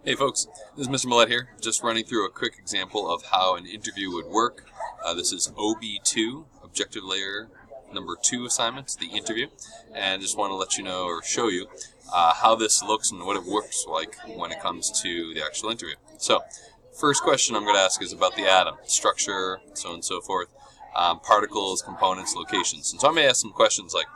Hey folks, this is Mr. Millette here, just running through a quick example of how an interview would work. This is OB2, Objective Layer number 2 assignment, the interview, and just want to let you know or show you how this looks and what it works like when it comes to the actual interview. So, first question I'm going to ask is about the atom, structure, so on and so forth, particles, components, locations. And so I may ask some questions like,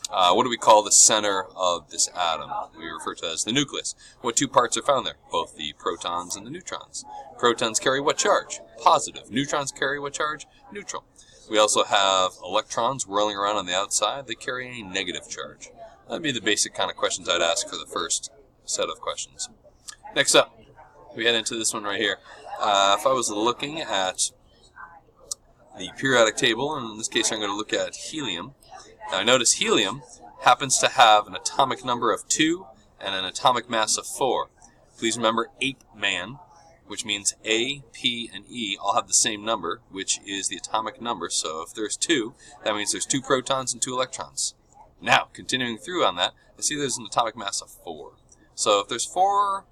what do we call the center of this atom? We refer to that as the nucleus. What two parts are found there? Both the protons and the neutrons. Protons carry what charge? Positive. Neutrons carry what charge? Neutral. We also have electrons whirling around on the outside. They carry a negative charge. That'd be the basic kind of questions I'd ask for the first set of questions. Next up, we head into this one right here. If I was looking at the periodic table, and in this case I'm going to look at helium. Now notice helium happens to have an atomic number of 2 and an atomic mass of 4. Please remember ape man, which means A, P, and E all have the same number, which is the atomic number. So if there's 2, that means there's 2 protons and 2 electrons. Now, continuing through on that, I see there's an atomic mass of 4. So if there's 4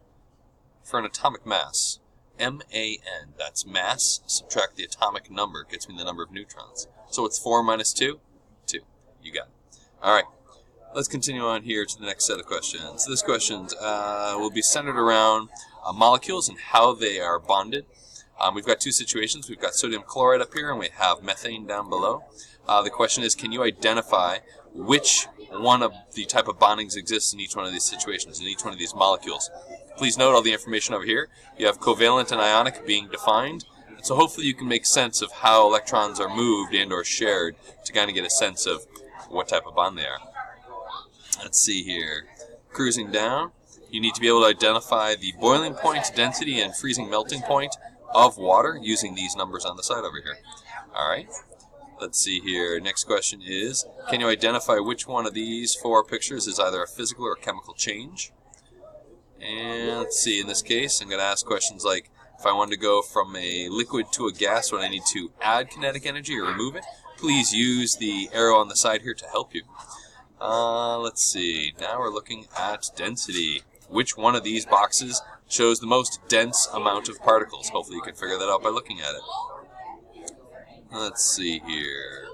for an atomic mass, M-A-N, that's mass, subtract the atomic number, gets me the number of neutrons. So what's 4 minus 2? 2. You got it. Alright, let's continue on here to the next set of questions. This question will be centered around molecules and how they are bonded. We've got two situations. We've got sodium chloride up here and we have methane down below. The question is, can you identify which one of the type of bondings exists in each one of these situations, in each one of these molecules? Please note all the information over here. You have covalent and ionic being defined. So hopefully you can make sense of how electrons are moved and or shared to kind of get a sense of what type of bond they are. Let's see here. Cruising down, you need to be able to identify the boiling point, density, and freezing melting point of water using these numbers on the side over here. Alright, let's see here. Next question is, can you identify which one of these 4 pictures is either a physical or chemical change? And let's see, in this case, I'm going to ask questions like, if I wanted to go from a liquid to a gas, would I need to add kinetic energy or remove it? Please use the arrow on the side here to help you. Let's see, now we're looking at density. Which one of these boxes shows the most dense amount of particles? Hopefully you can figure that out by looking at it. Let's see here.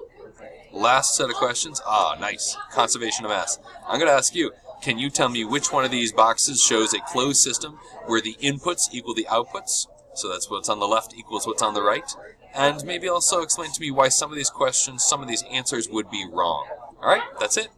Last set of questions. Nice. Conservation of mass. I'm going to ask you, can you tell me which one of these boxes shows a closed system where the inputs equal the outputs? So that's what's on the left equals what's on the right. And maybe also explain to me why some of these questions, some of these answers would be wrong. Alright, that's it.